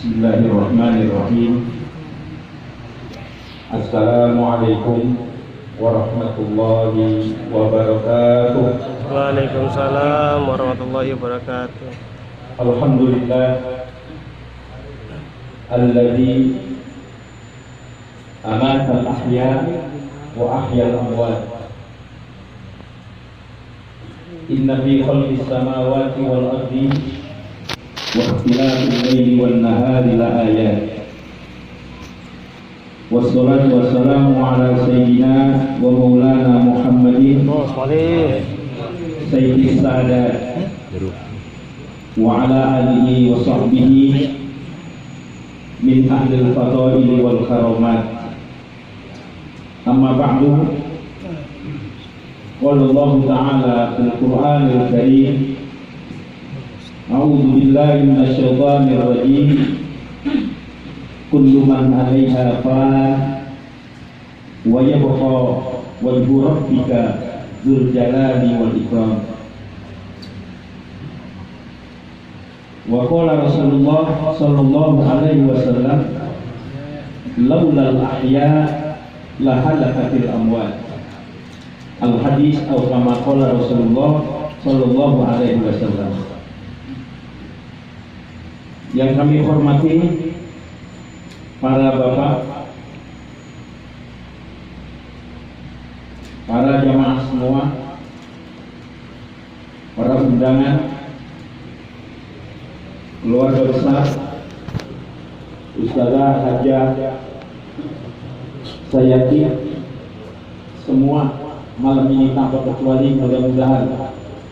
Bismillahirrahmanirrahim. Assalamualaikum warahmatullahi wabarakatuh. Waalaikumsalam warahmatullahi wabarakatuh. Alhamdulillah alladzi amata al-ahya wa ahya al-amwat. Inna fi khalqis samawati wal ardi wa ikhtilafil laili wan nahari la ayat. Wassalatu wassalamu ala sayyidina wa maulana Muhammadin sayyidis sadat wa ala alihi wa sahbihi min ahlil fadaili wal karamat. Amma ba'du, qala Allah ta'ala fil Qur'anil Karim, a'udzu billahi minasy syaithanir rajim. Kullu man 'alaiha fan wa yabqa wajhu rabbika dzul jalali wal ikram. Wa qala Rasulullah sallallahu alaihi wasallam, laulal ahya la halakatil amwat. Al hadis atau kama qala Rasulullah sallallahu alaihi wasallam. Yang kami hormati para bapak, para jamaah semua, para undangan, keluarga besar, Ustazah Hajah Sayati, semua malam ini tanpa kecuali mudah-mudahan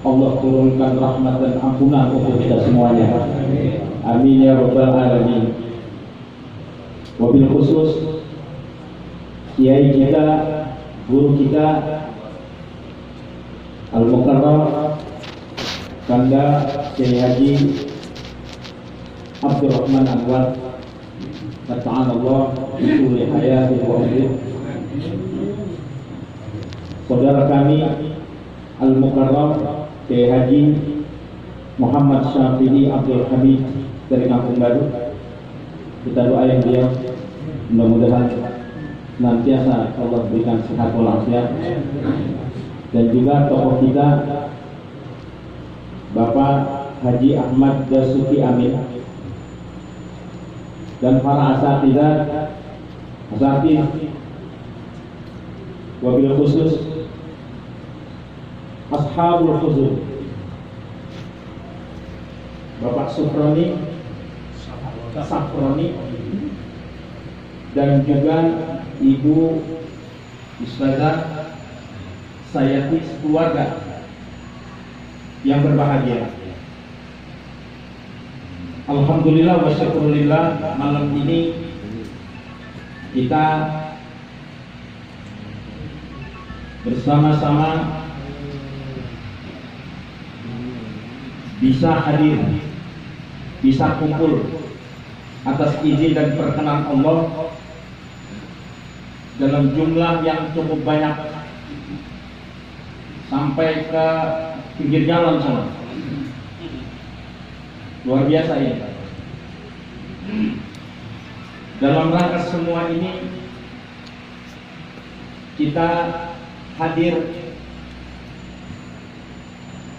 Allah turunkan rahmat dan ampunan untuk kita semuanya. Amin ya rabbal alamin. Wabil khusus kiai kita, guru kita Al-Mukarram Kanda Kiai Haji Abdurrahman Anwar, ta'ala bisuli hayati wa umrih. Saudara kami Al-Mukarram Kiai Haji Muhammad Syafi'i Abdul Hamid dari Kampung Baru, kita doain dia mudah-mudahan senantiasa Allah berikan sehat walafiat. Dan juga tokoh kita Bapak Haji Ahmad Dasuki Amin dan para asatidzah wabil khusus ashabul khusus Bapak Safroni dan juga Ibu Ustazah Sayati keluarga yang berbahagia. Alhamdulillah wa syukurillah, malam ini kita bersama-sama bisa hadir, bisa kumpul atas izin dan perkenan Allah dalam jumlah yang cukup banyak sampai ke pinggir jalan sana. Luar biasa ini. Dalam rangka semua ini kita hadir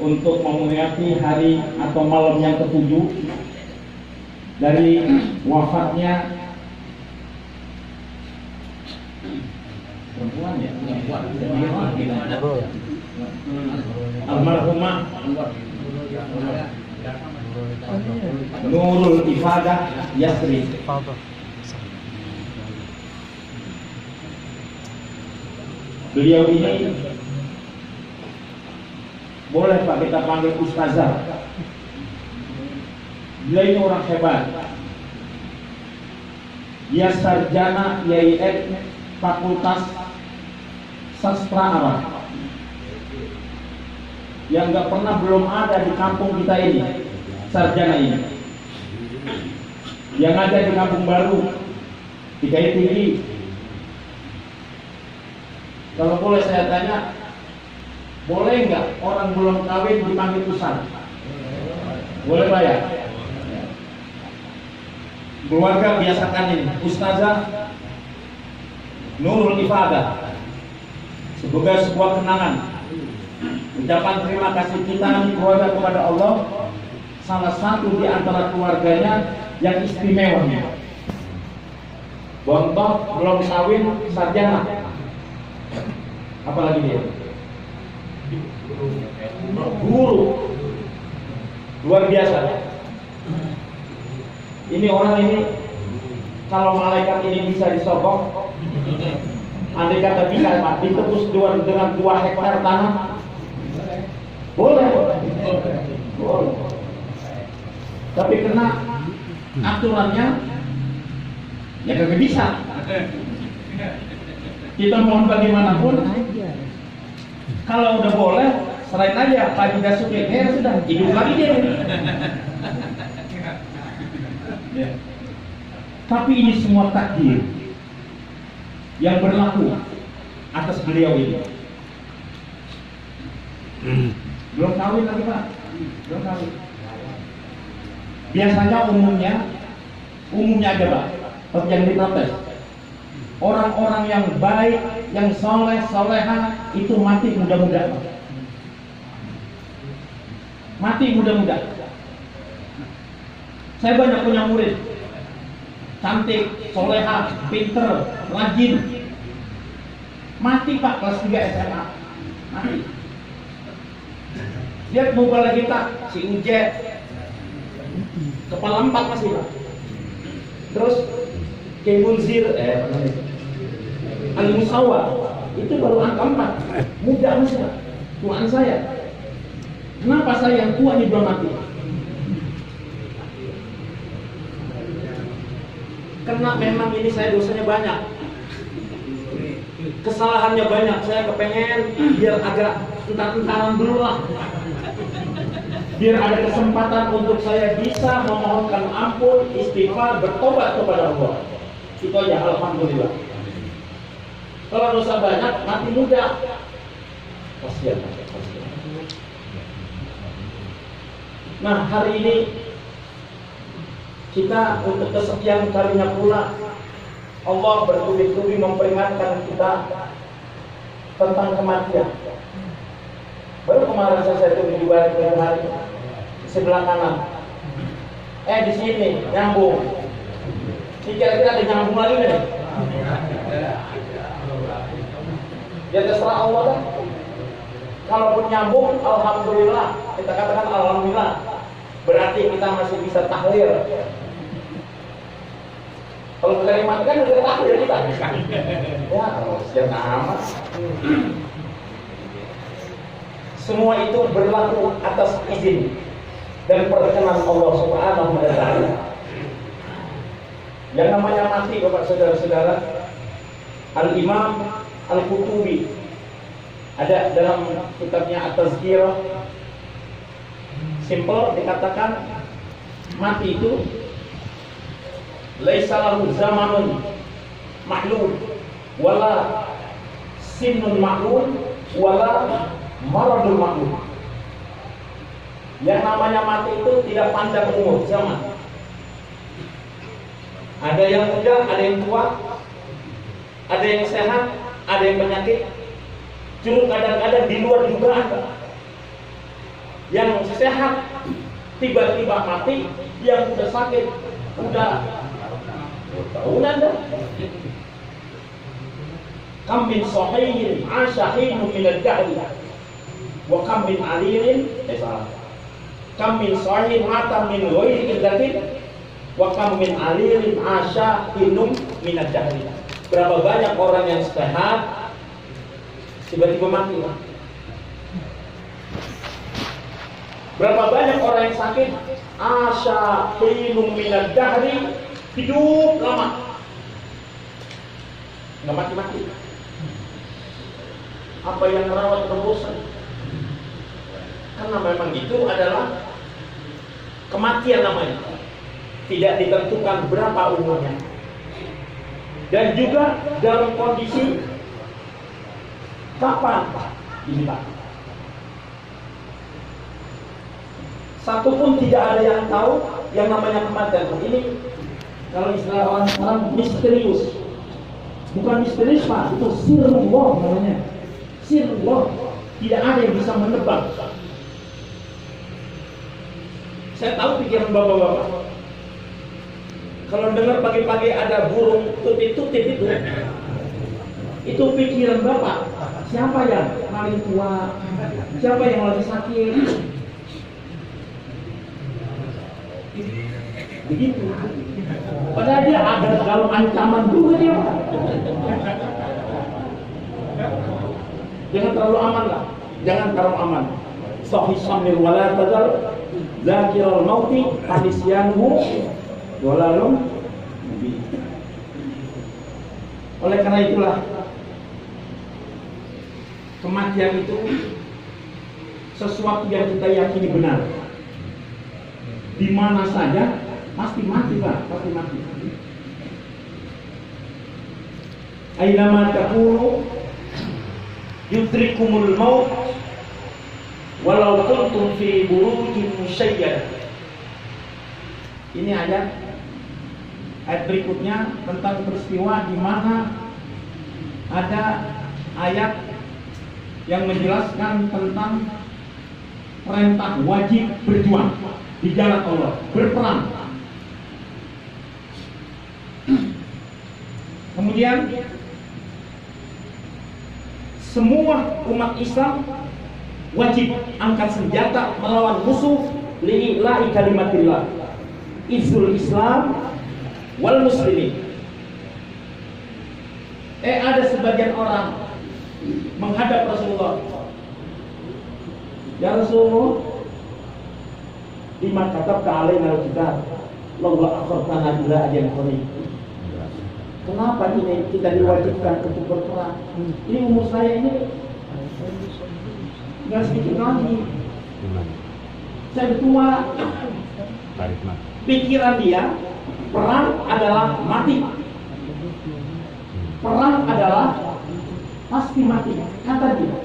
untuk memperingati hari atau malam yang ke-7 dari wafatnya almarhumah Nurul Ifadah Yasri. Beliau ini boleh Pak kita panggil Ustazah. Beliau ini orang hebat. Dia sarjana IAIN Fakultas Sastra Arab, yang nggak pernah belum ada di kampung kita ini. Sarjana ini yang ada di Kampung Baru, di Kayu Tinggi. Kalau boleh saya tanya, boleh nggak orang belum kawin dipanggil Ustaz? Boleh Pak ya? Keluarga biasakan ini, Ustazah Nurul Ifadah, sebagai sebuah kenangan, ucapan terima kasih kita nih keluarga kepada Allah, salah satu di antara keluarganya yang istimewa. Bontot belum kawin sarjana, apalagi dia guru, luar biasa. Ini orang ini, kalau malaikat ini bisa disogok, andai kata bisa ditebus dengan 2 hektar tanah, boleh. Tapi kena aturannya, ya kagak bisa. Kita mohon bagaimanapun, kalau udah boleh, serahin aja Pak Basuki, sudah hidup lagi dia. Ya. Tapi ini semua takdir yang berlaku atas beliau ini. Belum kawin lagi Pak, belum kawin. Biasanya umumnya aja Pak, yang diprotes. Orang-orang yang baik, yang soleh, soleha itu mati muda-muda. Mati muda-muda. Saya banyak punya murid, cantik, soleha, pinter, rajin. Mati Pak kelas 3 SMA. Mati. Lihat mobile kita, si Uje, kepala 4 masih Pak. Terus Kebulzir, Al-Musawa, itu baru angka 4. Muda masih Pak. Tuan saya. Kenapa saya yang tua ini belum mati? Karena memang ini saya dosanya banyak, kesalahannya banyak. Saya kepengen biar agak entar-entaran dulu lah, biar ada kesempatan untuk saya bisa memohonkan ampun, istighfar, bertobat kepada Allah. Itu aja, alhamdulillah. Kalau dosa banyak, mati muda, kasihan. Nah, hari ini kita untuk kesekian kalinya pula Allah bertubi-tubi memperingatkan kita tentang kematian. Baru kemarin saya tulis di balik hari sebelah kanan. Di sini nyambung. Kira-kira ada nyambung lagi nih? Ya terserah Allah dah. Kalaupun nyambung, alhamdulillah. Kita katakan alhamdulillah. Berarti kita masih bisa tahlil. Kalau kalimat kan udah tahlil kita. Ya, siap amat. Semua itu berlaku atas izin dan perkenan Allah Subhanahu wa taala. Yang namanya mati, Bapak Saudara-saudara, Al-Imam Al-Qutubi ada dalam kitabnya At-Tazkirah, simple dikatakan mati itu laisa lahu zamanun mahlul wala sinnun mahlul wala maradun mahlul. Yang namanya mati itu tidak pandang umur zaman. Ada yang muda, ada yang tua, ada yang sehat, ada yang penyakit. Cuma kadang-kadang di luar dugaan. Yang sehat tiba-tiba mati, yang udah sakit udah tahunan dah. Kam min sahihin asyahin min ad-dahri wa kam min alirin kam min sahihin mata min ghairi illatin wa kam min alirin asyahin min ad-dahri. Berapa banyak orang yang sehat tiba-tiba mati. Berapa banyak orang yang sakit asyahin min ad-dahri, hidup lama nggak mati-mati. Apa yang merawat terobosan? Karena memang itu adalah kematian namanya. Tidak ditentukan berapa umurnya. Dan juga dalam kondisi kapan ini Pak. Satu pun tidak ada yang tahu yang namanya kematian. Ini Kalau istilah orang sekarang misterius. Bukan misterius Pak, itu sirullah namanya. Sirullah. Tidak ada yang bisa menebak. Saya tahu pikiran bapak-bapak. Kalau dengar pagi-pagi ada burung tutip-tutip itu pikiran bapak. Siapa yang paling tua? Siapa yang lagi sakit? Begitu. Padahal dia ada dalam ancaman juga dia. Jangan terlalu aman lah. Jangan terlalu aman. Sahih samir wala tazal zakirul mauti hadisyanhu walalum. Oleh karena itulah kematian itu sesuatu yang kita yakini benar. Di mana saja pasti mati Pak, pasti mati. Ailama takunu yudrikumul maut walau kuntum fi burujin musyayyadah. Ini ayat berikutnya tentang peristiwa di mana ada ayat yang menjelaskan tentang perintah wajib berjuang di jalan Allah, berperang. Kemudian semua umat Islam wajib angkat senjata melawan musuh li'ila'i kalimatillah, izul Islam wal muslimin. Ada sebagian orang menghadap Rasulullah. Ya Rasulullah, lima katab ka'alaina al-kitab laula akhartana ila ajalin qarib. Kenapa ini kita diwajibkan untuk berperang? Ini umur saya ini nggak sedikit lagi. Saya tua. Pikiran dia, perang adalah mati. Perang adalah pasti mati, kata dia.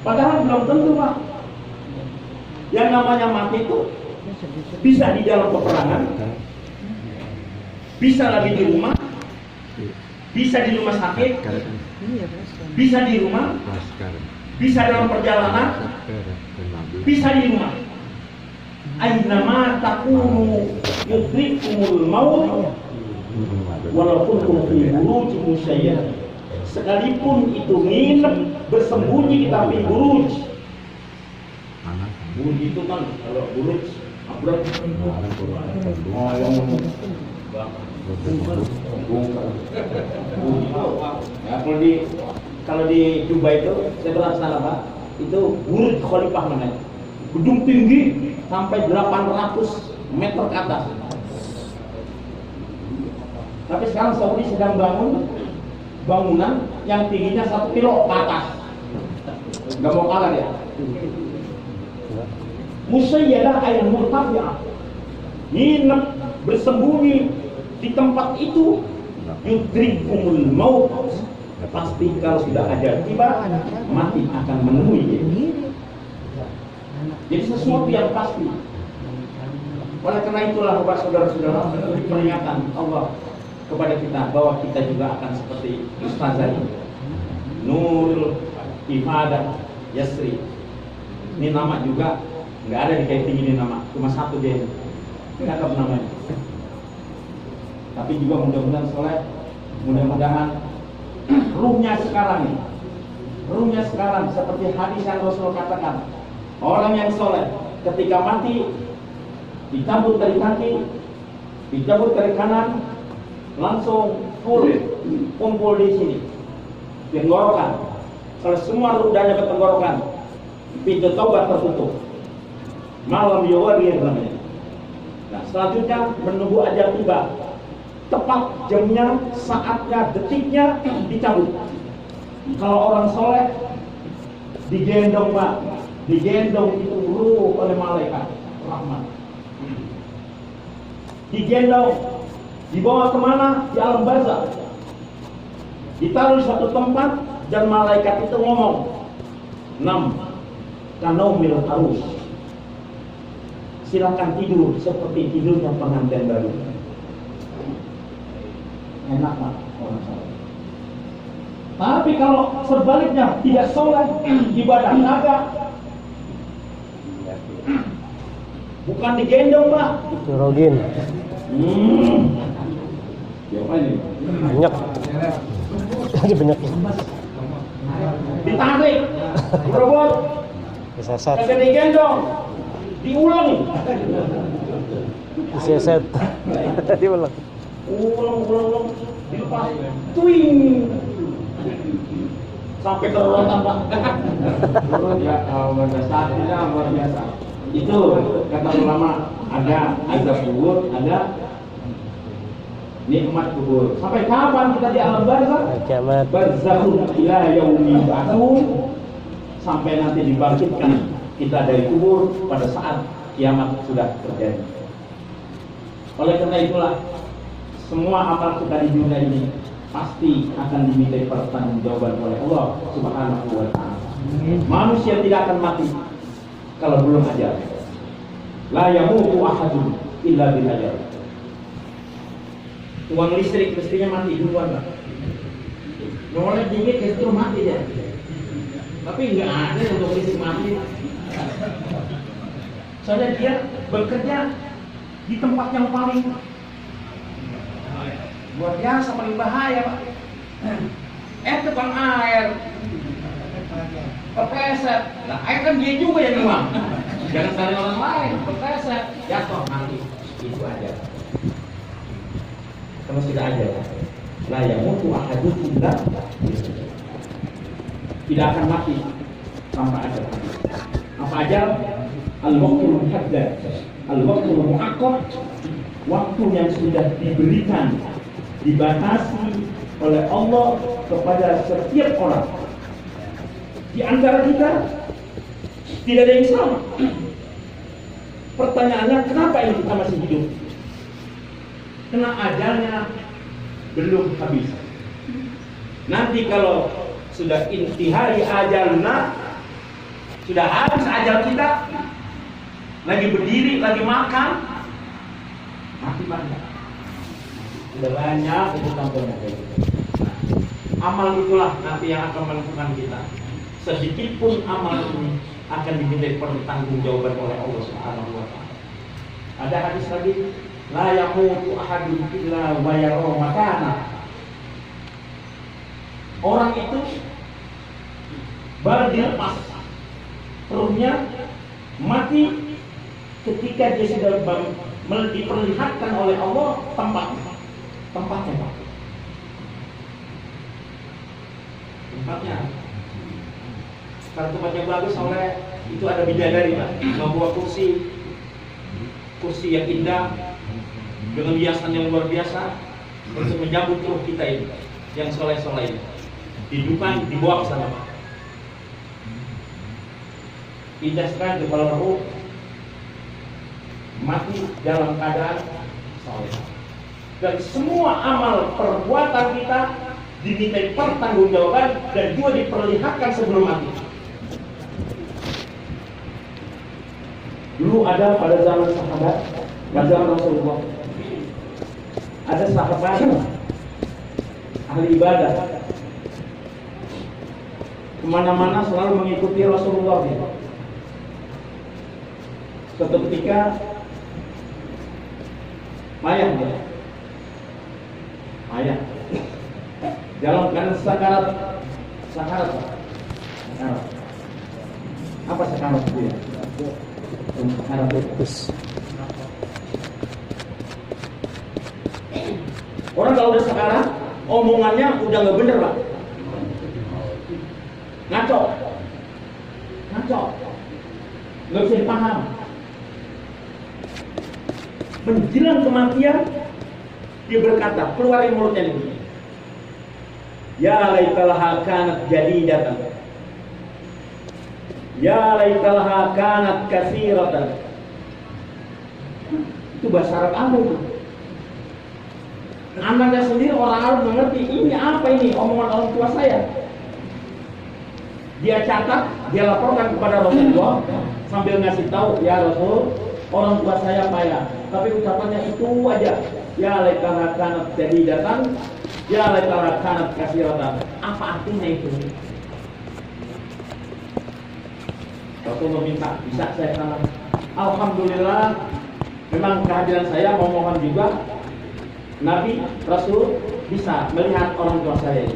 Padahal belum tentu Pak. Yang namanya mati itu bisa di dalam peperangan, bisa lagi di rumah, bisa di rumah sakit, bisa di rumah, bisa dalam perjalanan, bisa di rumah. Ainama takunu yudrikumul maut walaupun fi burujin musyayyadah. Sekalipun itu nginep bersembunyi di tapi buruj. Buruj itu kan kalau buruj abrak. Ya, kalau di Dubai itu saya pernah sana Pak, itu Burj Khalifah namanya, gedung tinggi sampai 800 meter ke atas. Tapi sekarang Saudi sedang bangun bangunan yang tingginya 1 kilo ke atas. Gak mau kalah dia. Musayyadah ayat murtafi'ah, nginep bersembunyi di tempat itu, yudrikumul maut, pasti kalau sudah ajal tiba mati akan menemui dia. Jadi sesuatu yang pasti. Oleh karena itulah Bapak saudara-saudara, peringatan Allah kepada kita bahwa kita juga akan seperti Ustazah ini, Nurul Ifadah Yasri. Ini nama juga nggak ada di kayak ini nama, cuma satu dia ini, nggak tahu namanya. Tapi juga mudah-mudahan soleh, mudah-mudahan ruhnya sekarang ini, ruhnya sekarang seperti hadis yang Rasul katakan, orang yang soleh ketika mati dicabut dari kaki, dicabut dari kanan, langsung full kumpul di sini, tenggorokan. Kalau semua rudanya ke tenggorokan, pintu taubat tertutup. Malam yawarir namanya. Nah, selanjutnya menunggu ajal tiba. Tepat jamnya, saatnya, detiknya dicabut. Kalau orang soleh digendong Pak, digendong itu ruh oleh malaikat rahmat. Digendong, dibawa kemana? Di alam barzakh. Ditaruh di satu tempat dan malaikat itu ngomong, 6 kanaumil arus. Silakan tidur seperti tidurnya pengantin baru. enak Pak orang sholat. Tapi kalau sebaliknya tidak sholat, ibadah kagak, bukan digendong Pak. Jorogin. Siapa ini? Banyak. Ada banyak. Ditarik, berobot, Disesat. kagak digendong, diulang, Disesat. Diulang. ulang, dilepas, twing, sampai terlontar Pak. Ya, manifestasinya luar biasa. Itu kata ulama, ada azab kubur, ada nikmat kubur. Sampai kapan kita di alam barzakh? Kiamat. Barzakhun ila yaumi ba'tsun, sampai nanti dibangkitkan kita dari kubur pada saat kiamat sudah terjadi. Oleh karena itulah semua amal kita di dunia ini pasti akan diminta pertanggungjawaban oleh Allah Subhanahu wa taala. Manusia tidak akan mati kalau belum ajal. La yamutu ahadun illa bil ajal. Uang listrik mestinya mati duluan Pak. Nolnya dingin justru mati dia. Tapi nggak ada yang untuk listrik mati. Soalnya dia bekerja di tempat yang paling luar biasa, paling bahaya Pak. Tukang air kepleset. Nah, air kan dia juga yang nuang. Jangan cari orang lain, kepleset, jatuh mati. Itu aja. Kalau sudah aja, la yamutu ahadun illa tidak akan mati sampai ajal. Apa ajal? Al-waqtul muhaddad, al-waqtul muaqqat, waktu yang sudah diberikan, dibatasi oleh Allah kepada setiap orang. Di antara kita tidak ada yang sama. Pertanyaannya, kenapa ini kita masih hidup? Karena ajalnya belum habis. Nanti kalau sudah intihai ajalna, sudah habis ajal kita, lagi berdiri, lagi makan, mati banyak. Sudah banyak itu contohnya. Amal itulah nanti yang akan menentukan kita. Sedikit pun amal ini akan dimintai pertanggungjawaban oleh Allah Subhanahu wa taala. Ada hadis lagi, la yamutu ahadun illa wa yara makana. Orang itu baru dilepas perutnya mati ketika dia sudah diperlihatkan oleh Allah tempatnya Pak. Tempatnya kalau tempatnya bagus, oleh itu ada bidadari Pak, membawa kursi yang indah dengan hiasan yang luar biasa untuk menyambut ruh kita ini yang soleh-soleh ini. Didukan, dibawa ke sana Pak. Indah sekali kepala ruh mati dalam keadaan soleh. Dan semua amal perbuatan kita dimintai pertanggungjawaban dan juga diperlihatkan sebelum mati. Dulu ada pada zaman sahabat, pada zaman Rasulullah, ada sahabat ahli ibadah, kemana-mana selalu mengikuti Rasulullah. Suatu ketika ayah dalam keadaan sakarat. Apa sakarat itu ya? Sakarat putus. Orang kalau udah sakarat, omongannya udah nggak bener Pak. Ngaco, nggak bisa dipaham. Menjelang kematian, dia berkata, keluarin mulutnya ini. Ya laitalaha kanat jadidatan. Ya laitalaha kanat katsiratan. Itu bahasa Arab apa itu? Anaknya sendiri orang Arab mengerti, ini apa ini omongan orang tua saya. Dia catat, dia laporkan kepada Rasulullah sambil ngasih tahu, ya Rasul, orang tua saya payah, tapi ucapannya itu aja. ya laitaha kanat jadidatan, ya laitaha kanat katsiratan. Apa artinya itu? Waktu meminta, bisa saya katakan, alhamdulillah, memang kehadiran saya memohon juga Nabi, Rasul bisa melihat orang tua saya.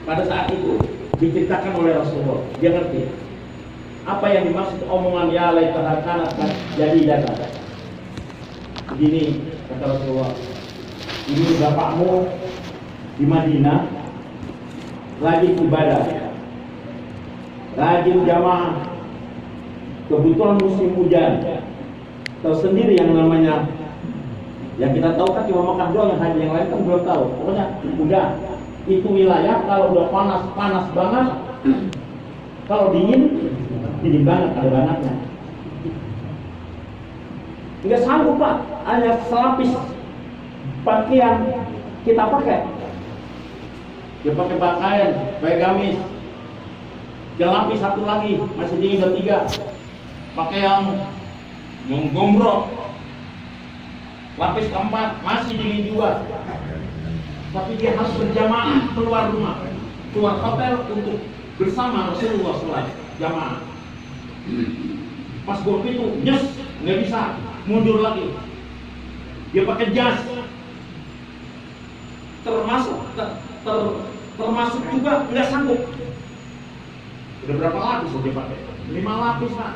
Pada saat itu diceritakan oleh Rasulullah, dia ngerti apa yang dimaksud omongan ya laitaha kanat jadidatan. Begini kata Rasulullah, ini bapakmu di Madinah rajin ibadah, rajin jamaah. Kebetulan musim hujan, tahu sendiri yang namanya, yang kita tahu kan cuma Mekah doang, yang haji yang lain kan belum tahu. Pokoknya udah itu wilayah kalau udah panas banget, kalau dingin banget, ada bangetnya. Nggak sanggup Pak, hanya selapis pakaian kita pakai. Dia pakai pakaian, pakai gamis. Dia lapis satu lagi, masih dingin bertiga. Pakai yang gombrong. Lapis keempat, masih dingin juga. Tapi dia harus berjamaah keluar rumah, keluar hotel untuk bersama Rasulullah SAW jamaah. Pas gol itu, nyes, nggak bisa mundur lagi. Dia pakai jas, termasuk juga nggak sanggup. Udah berapa lapis dia pakai? 5 lapis Pak.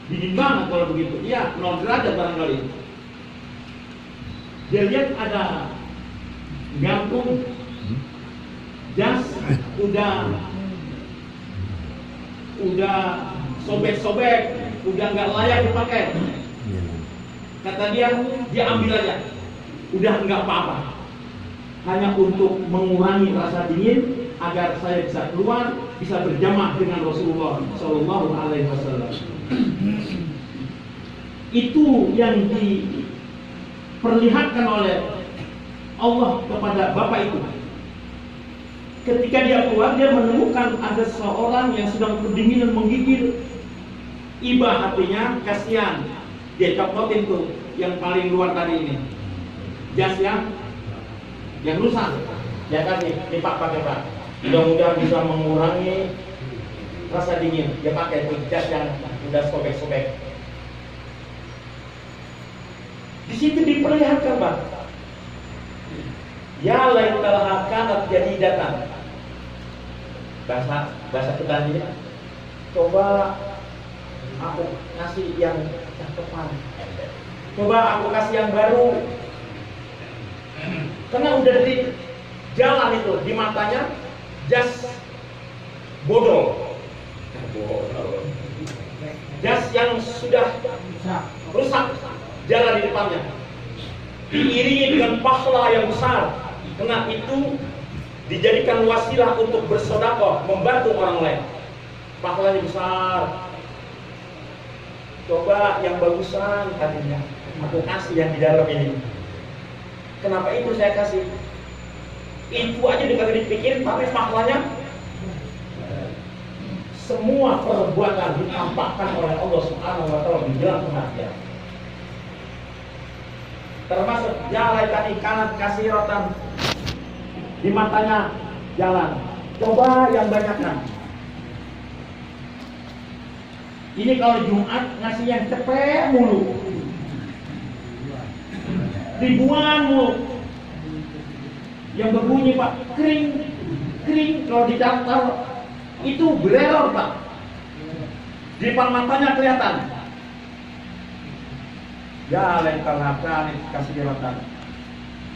Dingin banget kalau begitu. Iya, 0 derajat barangkali. Dia lihat ada gantung jas udah sobek-sobek, udah nggak layak dipakai. Kata dia ambil aja, udah nggak apa-apa, hanya untuk mengurangi rasa dingin agar saya bisa keluar, bisa berjamaah dengan Rasulullah Shallallahu Alaihi Wasallam. Itu yang diperlihatkan oleh Allah kepada bapak itu. Ketika dia keluar, dia menemukan ada seorang yang sedang kedinginan menggigil. Iba hatinya, kasihan. Dia copotin tuh yang paling luar tadi ini, jas yang rusak. Dia kasih, ini Pak, pakai Pak. Mudah-mudahan bisa mengurangi rasa dingin. Dia pakai tuh jas yang udah sobek-sobek. Di situ diperlihatkan Pak, ya laitaha kanat jadidatan. Bahasa kita ini, coba aku kasih yang cakepan, coba aku kasih yang baru. Karena udah di jalan itu, di matanya jas bodol, jas yang sudah rusak, jalan di depannya diiringi dengan pahala yang besar. Karena itu dijadikan wasilah untuk bersedekah, membantu orang lain. Pahalanya besar. Coba yang bagusan tadinya aku kasih yang di dalam ini. Kenapa itu saya kasih? Itu aja dikagak dipikirin, tapi pahalanya semua perbuatan ditampakkan oleh Allah Subhanahu wa taala di dalam pengertian. Termasuk jalan tadi kanat katsiratan, di matanya jalan. Coba yang banyakkan. Ini kalau Jumat ngasih yang cepet mulu, ribuan mulu, yang berbunyi Pak, kering. Kalau didaftar itu bererror Pak, di depan matanya kelihatan. Ya laitaha kanat katsiratan.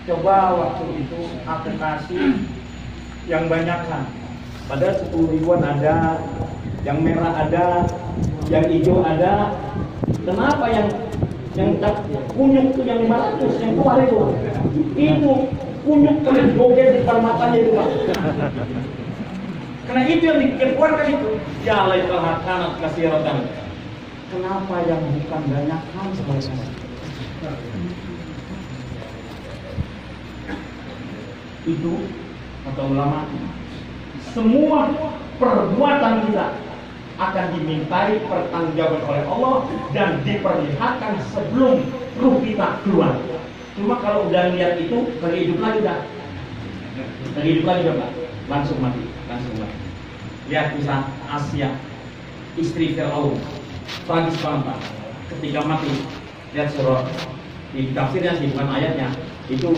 Coba waktu itu aku kasih yang banyakkan. Padahal 10 ribuan ada, yang merah ada, yang hijau ada. Kenapa yang kunyuk itu yang 500, yang keluar itu kunyuk terus joget di depan matanya itu Pak. Karena itu yang dikeluarkan itu. Ya laitaha kanat katsiratan. Kenapa yang bukan banyakkan sama-sama? Itu kata ulama, semua perbuatan kita akan dimintai pertanggungjawaban oleh Allah dan diperlihatkan sebelum ruh kita keluar. Cuma kalau udah lihat itu, lagi hidup lagi dah. Lagi hidup lagi dah, Pak. Langsung mati. Lihat kisah Asia, istri Fir'aun. Tragis banget, Pak. Ketika mati, lihat surah di tafsirnya sih, bukan ayatnya. Itu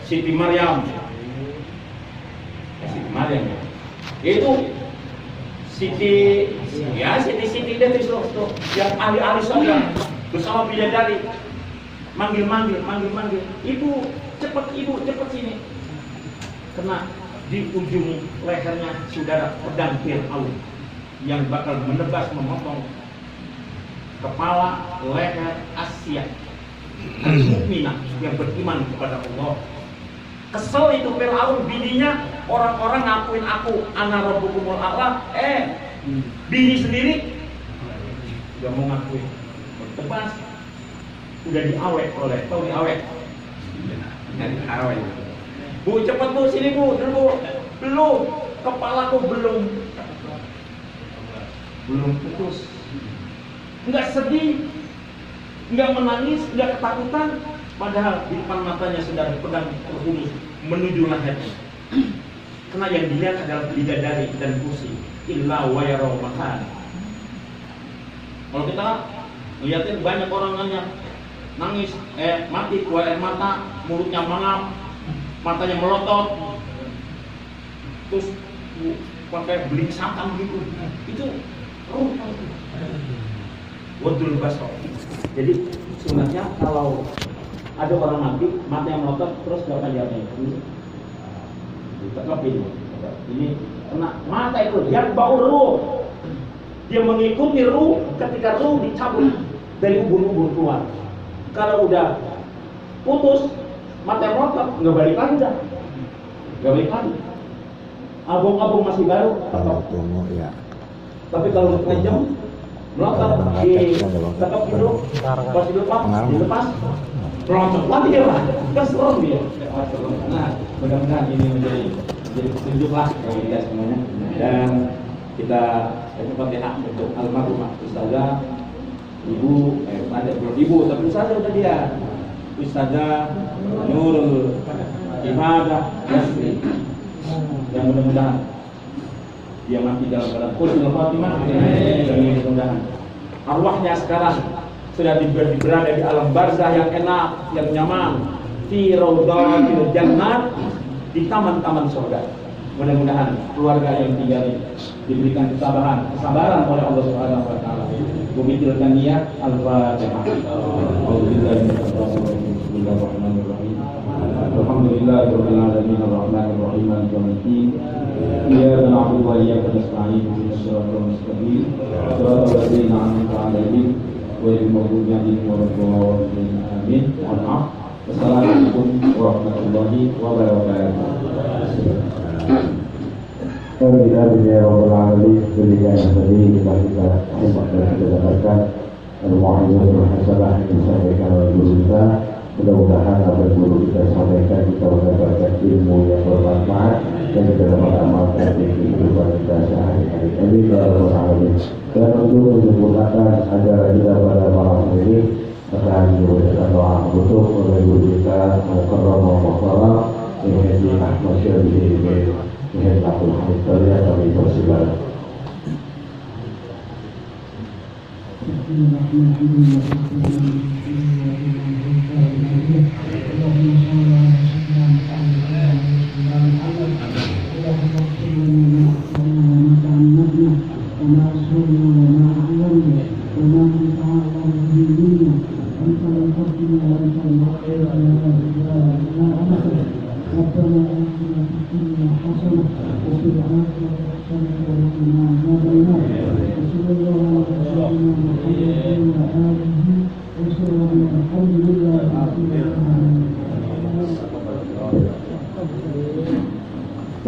Siti Maryam. Siti Maryam ya. Itu Siti dia tuh yang ahli-ahli surga bersama bidadari manggil. Ibu cepat sini. Kena di ujung lehernya saudara pedang Fir'aun yang bakal menebas memotong kepala leher Asia mukminah yang beriman kepada Allah. Kesel itu Fir'aun, bininya orang-orang ngakuin aku ana rabbukumul a'la, bini sendiri gak mau ngakuin, tebas, udah diawet oleh, tahu diawet? Bu cepat bu, sini bu, belum, kepalaku belum putus, nggak sedih, nggak menangis, nggak ketakutan, padahal di depan matanya sedang pedang terhunus menuju lehernya. Karena yang dilihat adalah bidadari dan kursi. Illa wa yara makan. Kalau kita lihatin banyak orang nangis, mati keluar air mata, mulutnya mangap, matanya melotot, terus pakai beling santan gitu. Itu ruh. Wadul basar. Jadi sebenarnya kalau ada orang mati, matanya melotot, terus berapa jalannya? Ini kena mata itu, yang bau ruh. Dia mengikuti ruh ketika ruh dicabut dari ubun-ubun keluar. Kalau udah putus, mata yang melotot, nggak balik lagi dah. Nggak balik lagi. Abung-abung masih baru, Ya. tapi kalau ngejam, melotot, tetap hidup, pas dilepas, meloncat lagi dia Pak, kan serem dia. Nah, mudah-mudahan ini menjadi petunjuk lah bagi kita semuanya. Dan kita Fatihah untuk almarhumah Ustazah Ibu, ada belum Ibu, tapi Ustazah udah dia, Ustazah Nurul Ibadah Yasri, yang mudah-mudahan dia mati dalam keadaan husnul khatimah. Dan mudah-mudahan arwahnya sekarang sudah berada di alam barzah yang enak, yang nyaman, fi raudhatil jannah, di taman-taman surga. Mudah-mudahan keluarga yang tinggal ini diberikan kesabaran oleh Allah Subhanahu wa taala. Memikirkan niat al-Fatihah. Bismillahirrahmanirrahim. Alhamdulillahirabbil alamin arrahmanir rahim maliki yaumiddin. Iyyaka na'budu wa iyyaka nasta'in ihdinas siratal mustaqim. Shiratal ladzina an'amta 'alaihim ghairil maghdubi 'alaihim waladdallin. Amin. Mohon maaf. Wassalamualaikum warahmatullahi wabarakatuh. Alhamdulillah ya Rabbal Alamin. Berikan yang tadi kita dapatkan al-mu'ayyad hasanah yang disampaikan oleh guru kita. Mudah-mudahan apa yang guru kita sampaikan kita mendapatkan ilmu yang bermanfaat dan kita dapat amalkan di kehidupan kita sehari-hari. Amin ya Rabbal Alamin. Dan untuk menyempurnakan ajaran kita pada malam ini, maka dibacakan doa untuk oleh guru kita Mukarram Muhammad Muhammad Ahmad Syarif Muhammadul Hamid. Kami persilakan.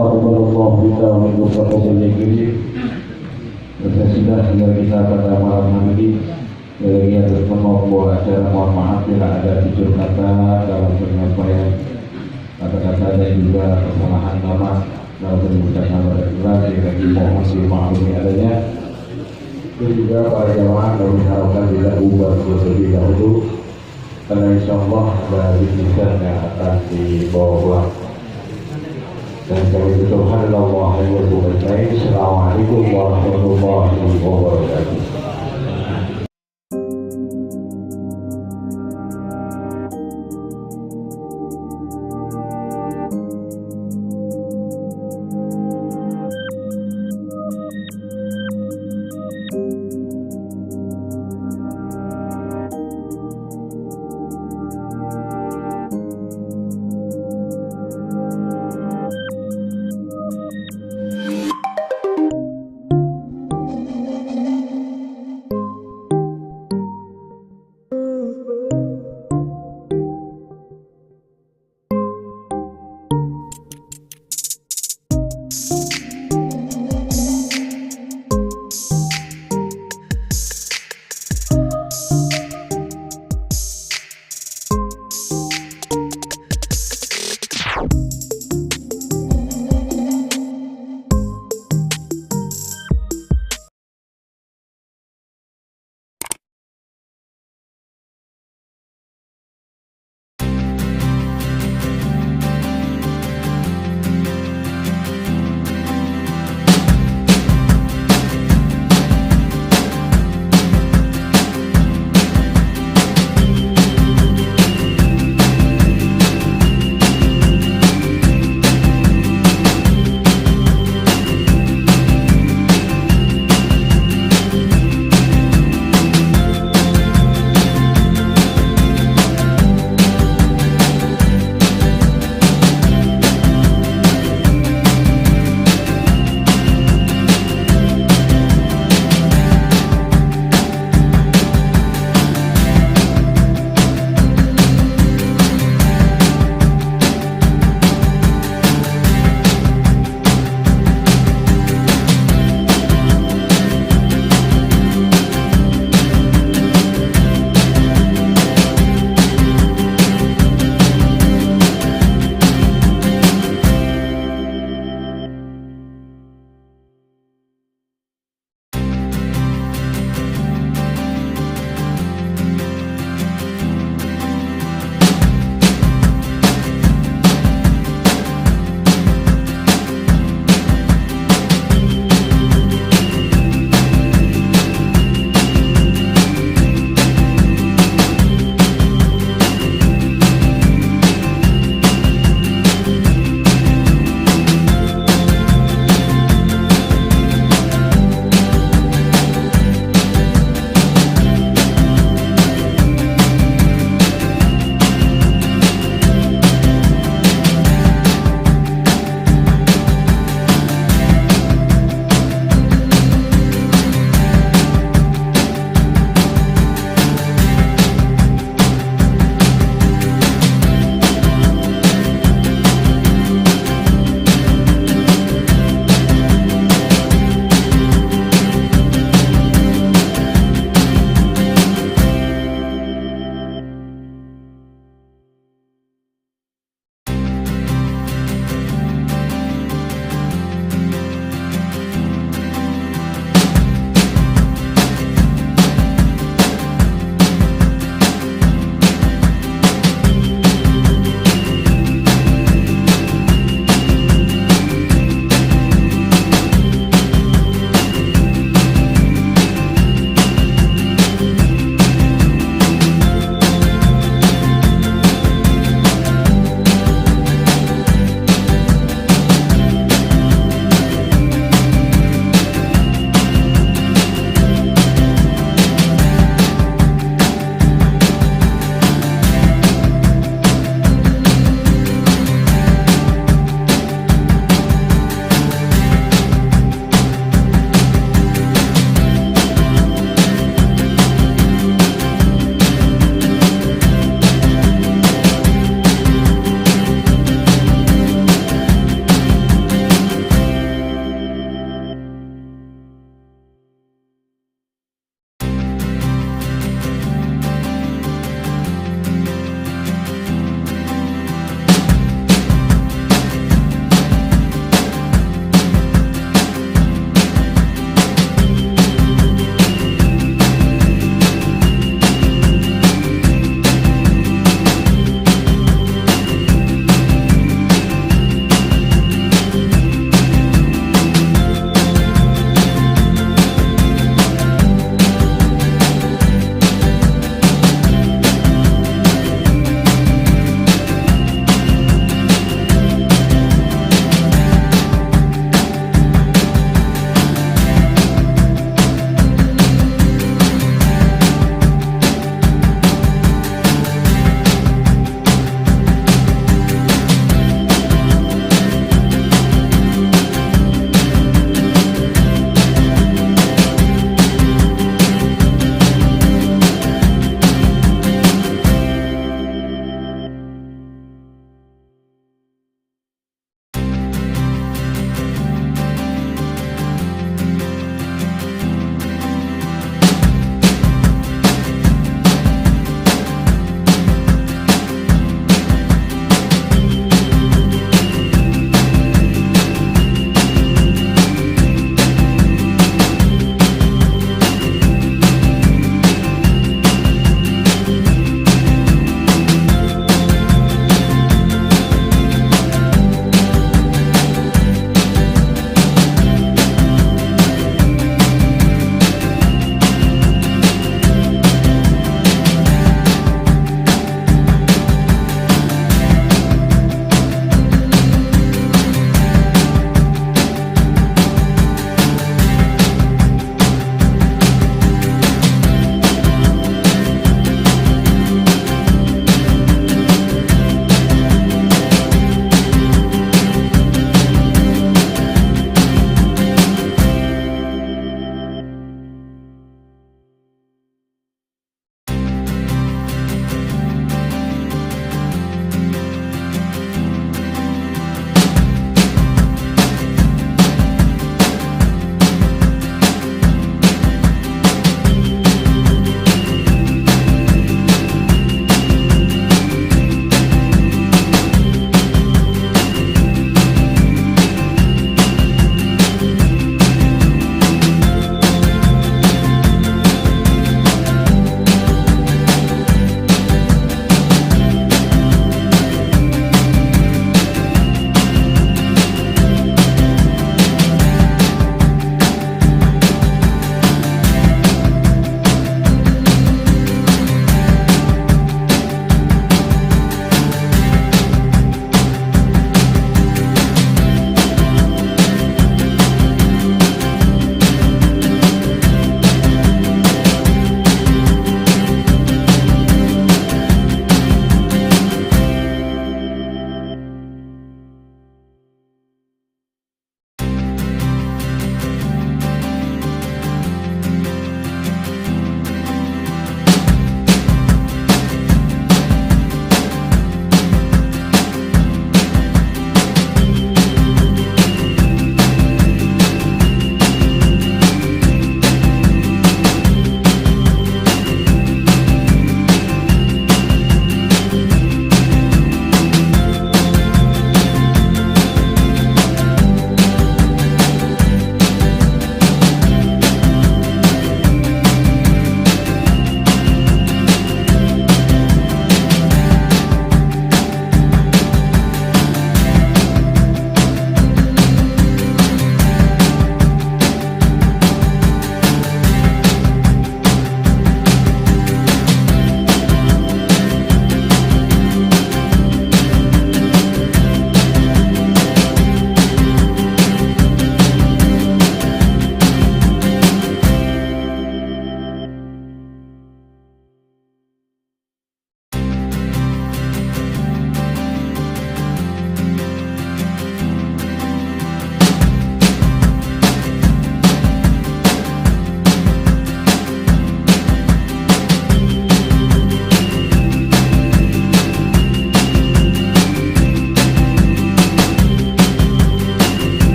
Alhamdulillah kita mengucapkan terima bersesudah dengan kita pada malam hari ini. Yang harus membawa acara, mohon maaf bila ada tutur kata dalam penyampaian kata-kata dan juga kesalahan nama dalam penyebutan nama dan gelar yang mohon dimaklumi adanya. Dan juga para jamaah kami harapkan tidak ubah terlebih dahulu karena insya Allah ada bisikan yang akan dibawa pulang. Dan kami berdoa Allah yang berbaik. Assalamualaikum warahmatullahi wabarakatuh.